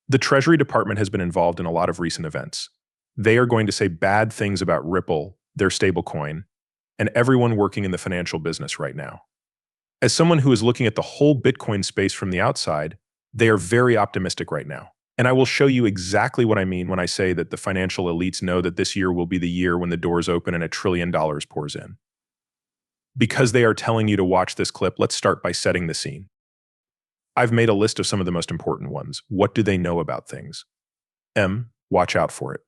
The Treasury Department has been involved in a lot of recent events. They are going to say bad things about Ripple, their stablecoin, and everyone working in the financial business right now. As someone who is looking at the whole Bitcoin space from the outside, they are very optimistic right now. And I will show you exactly what I mean when I say that the financial elites know that this year will be the year when the doors open and $1 trillion pours in. Because they are telling you to watch this clip, let's start by setting the scene. I've made a list of some of the most important ones. What do they know about things? Watch out for it.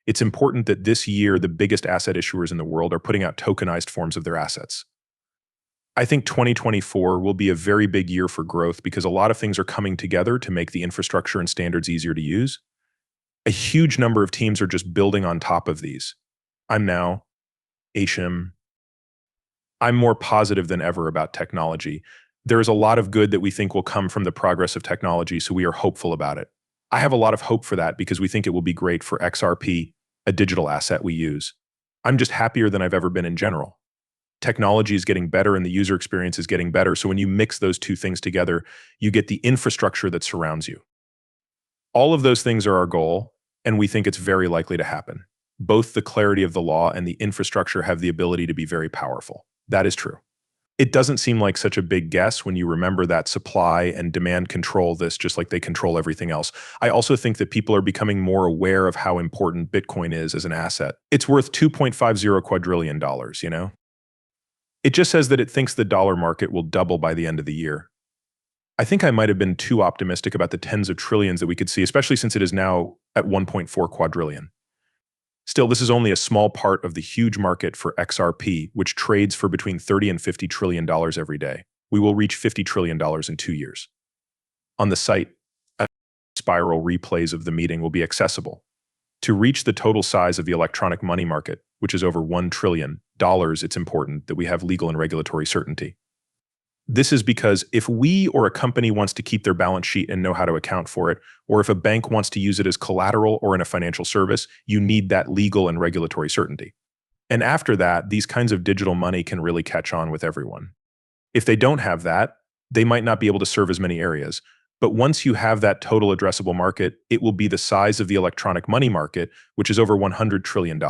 It's important that this year the biggest asset issuers in the world are putting out tokenized forms of their assets. I think 2024 will be a very big year for growth because a lot of things are coming together to make the infrastructure and standards easier to use. A huge number of teams are just building on top of these. I'm more positive than ever about technology. There is a lot of good that we think will come from the progress of technology, so we are hopeful about it. I have a lot of hope for that because we think it will be great for XRP, a digital asset we use. I'm just happier than I've ever been in general. Technology is getting better and the user experience is getting better, so when you mix those two things together, you get the infrastructure that surrounds you. All of those things are our goal, and we think it's very likely to happen. Both the clarity of the law and the infrastructure have the ability to be very powerful. That is true. It doesn't seem like such a big guess when you remember that supply and demand control this just like they control everything else. I also think that people are becoming more aware of how important Bitcoin is as an asset. It's worth $2.50 quadrillion, you know? It just says that it thinks the dollar market will double by the end of the year. I think I might have been too optimistic about the tens of trillions that we could see, especially since it is now at 1.4 quadrillion. Still, this is only a small part of the huge market for XRP, which trades for between $30 and $50 trillion every day. We will reach $50 trillion in 2 years. On the site, spiral replays of the meeting will be accessible. To reach the total size of the electronic money market, which is over $1 trillion, it's important that we have legal and regulatory certainty. This is because if we or a company wants to keep their balance sheet and know how to account for it, or if a bank wants to use it as collateral or in a financial service, you need that legal and regulatory certainty. And after that, these kinds of digital money can really catch on with everyone. If they don't have that, they might not be able to serve as many areas. But once you have that total addressable market, it will be the size of the electronic money market, which is over $100 trillion.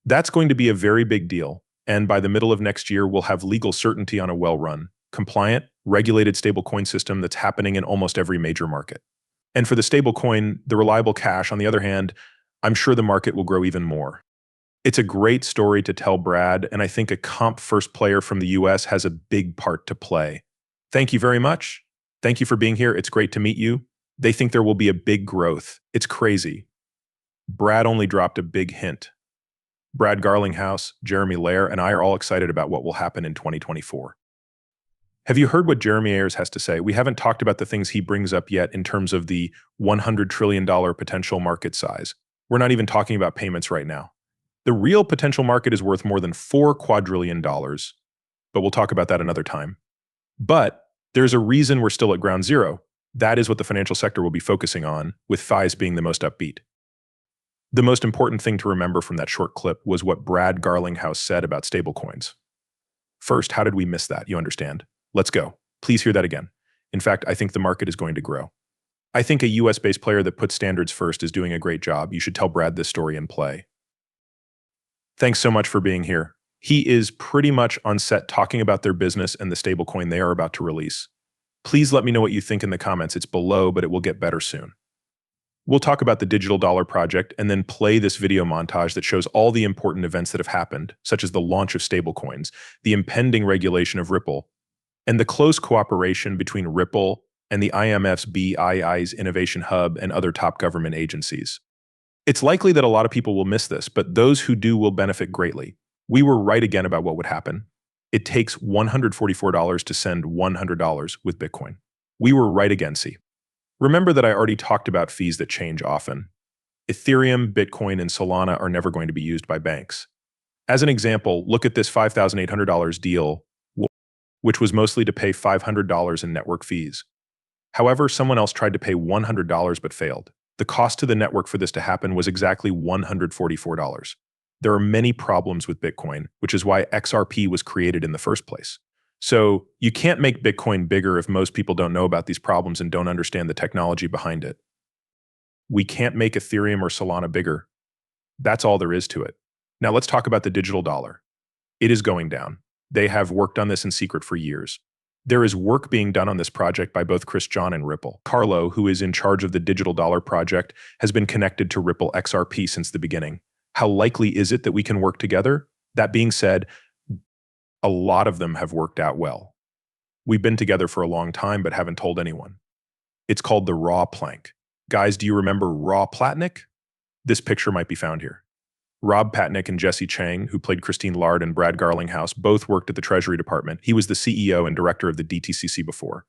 That's going to be a very big deal. And by the middle of next year, we'll have legal certainty on a well-run, compliant, regulated stablecoin system that's happening in almost every major market. And for the stablecoin, the reliable cash, on the other hand, I'm sure the market will grow even more. It's a great story to tell Brad, and I think a comp first player from the US has a big part to play. Thank you very much. Thank you for being here. It's great to meet you. They think there will be a big growth. It's crazy. Brad only dropped a big hint. Brad Garlinghouse, Jeremy Lair, and I are all excited about what will happen in 2024. Have you heard what Jeremy Ayers has to say? We haven't talked about the things he brings up yet in terms of the $100 trillion potential market size. We're not even talking about payments right now. The real potential market is worth more than $4 quadrillion, but we'll talk about that another time. But there's a reason we're still at ground zero. That is what the financial sector will be focusing on, with FIs being the most upbeat. The most important thing to remember from that short clip was what Brad Garlinghouse said about stablecoins. First, how did we miss that? You understand? Let's go. Please hear that again. In fact, I think the market is going to grow. I think a US-based player that puts standards first is doing a great job. You should tell Brad this story and play. Thanks so much for being here. He is pretty much on set talking about their business and the stablecoin they are about to release. Please let me know what you think in the comments. It's below, but it will get better soon. We'll talk about the digital dollar project and then play this video montage that shows all the important events that have happened, such as the launch of stablecoins, the impending regulation of Ripple, and the close cooperation between Ripple and the IMF's BII's Innovation Hub and other top government agencies. It's likely that a lot of people will miss this, but those who do will benefit greatly. We were right again about what would happen. It takes $144 to send $100 with Bitcoin. We were right again, see. Remember that I already talked about fees that change often. Ethereum, Bitcoin, and Solana are never going to be used by banks. As an example, look at this $5,800 deal, which was mostly to pay $500 in network fees. However, someone else tried to pay $100 but failed. The cost to the network for this to happen was exactly $144. There are many problems with Bitcoin, which is why XRP was created in the first place. So you can't make Bitcoin bigger if most people don't know about these problems and don't understand the technology behind it. We can't make Ethereum or Solana bigger. That's all there is to it. Now let's talk about the digital dollar. It is going down. They have worked on this in secret for years. There is work being done on this project by both Chris John and Ripple. Carlo, who is in charge of the digital dollar project, has been connected to Ripple XRP since the beginning. How likely is it that we can work together? That being said, a lot of them have worked out well. We've been together for a long time but haven't told anyone. It's called the raw plank. Guys, do you remember Raw Platnick? This picture might be found here. Rob Patnick and Jesse Chang, who played Christine Lard and Brad Garlinghouse, both worked at the Treasury Department. He was the CEO and director of the DTCC before.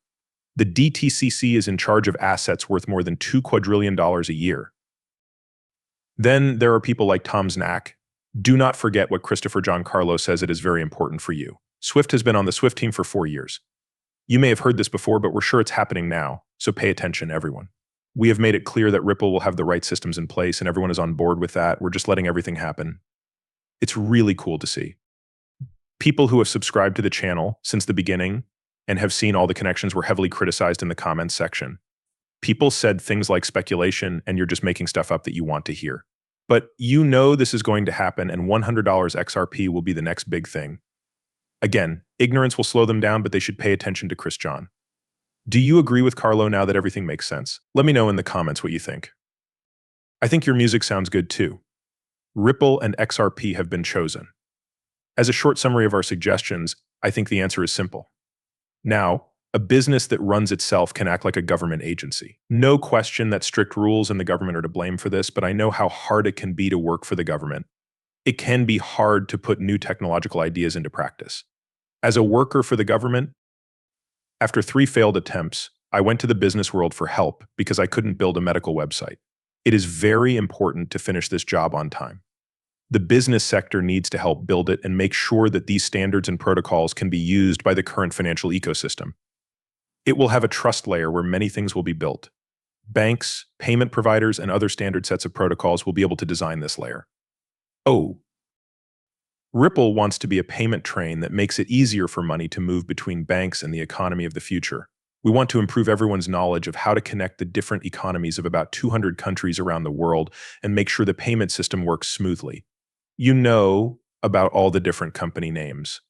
The DTCC is in charge of assets worth more than $2 quadrillion a year. Then there are people like Tom Znack. Do not forget what Christopher John Carlo says it is very important for you. Swift has been on the Swift team for 4 years. You may have heard this before, but we're sure it's happening now, so pay attention, everyone. We have made it clear that Ripple will have the right systems in place and everyone is on board with that. We're just letting everything happen. It's really cool to see. People who have subscribed to the channel since the beginning and have seen all the connections were heavily criticized in the comments section. People said things like speculation and you're just making stuff up that you want to hear. But you know this is going to happen and $100 XRP will be the next big thing. Again, ignorance will slow them down, but they should pay attention to Chris John. Do you agree with Carlo now that everything makes sense? Let me know in the comments what you think. I think your music sounds good too. Ripple and XRP have been chosen. As a short summary of our suggestions, I think the answer is simple. Now, a business that runs itself can act like a government agency. No question that strict rules and the government are to blame for this, but I know how hard it can be to work for the government. It can be hard to put new technological ideas into practice. As a worker for the government, after 3 failed attempts, I went to the business world for help because I couldn't build a medical website. It is very important to finish this job on time. The business sector needs to help build it and make sure that these standards and protocols can be used by the current financial ecosystem. It will have a trust layer where many things will be built. Banks, payment providers, and other standard sets of protocols will be able to design this layer. Oh, Ripple wants to be a payment train that makes it easier for money to move between banks and the economy of the future. We want to improve everyone's knowledge of how to connect the different economies of about 200 countries around the world and make sure the payment system works smoothly. You know about all the different company names.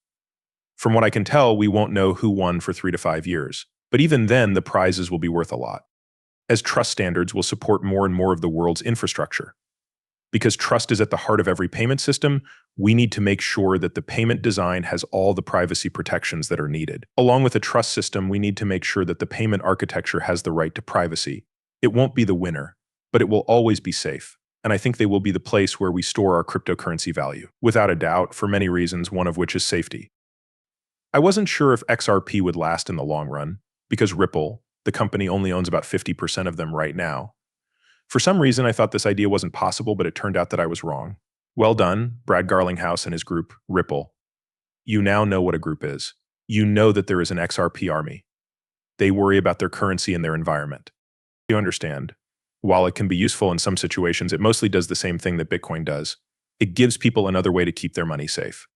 From what I can tell, we won't know who won for 3 to 5 years. But even then, the prizes will be worth a lot, as trust standards will support more and more of the world's infrastructure. Because trust is at the heart of every payment system, we need to make sure that the payment design has all the privacy protections that are needed. Along with a trust system, we need to make sure that the payment architecture has the right to privacy. It won't be the winner, but it will always be safe. And I think they will be the place where we store our cryptocurrency value. Without a doubt, for many reasons, one of which is safety. I wasn't sure if XRP would last in the long run, because Ripple, the company, only owns about 50% of them right now. For some reason, I thought this idea wasn't possible, but it turned out that I was wrong. Well done, Brad Garlinghouse and his group, Ripple. You now know what a group is. You know that there is an XRP army. They worry about their currency and their environment. You understand. While it can be useful in some situations, it mostly does the same thing that Bitcoin does. It gives people another way to keep their money safe.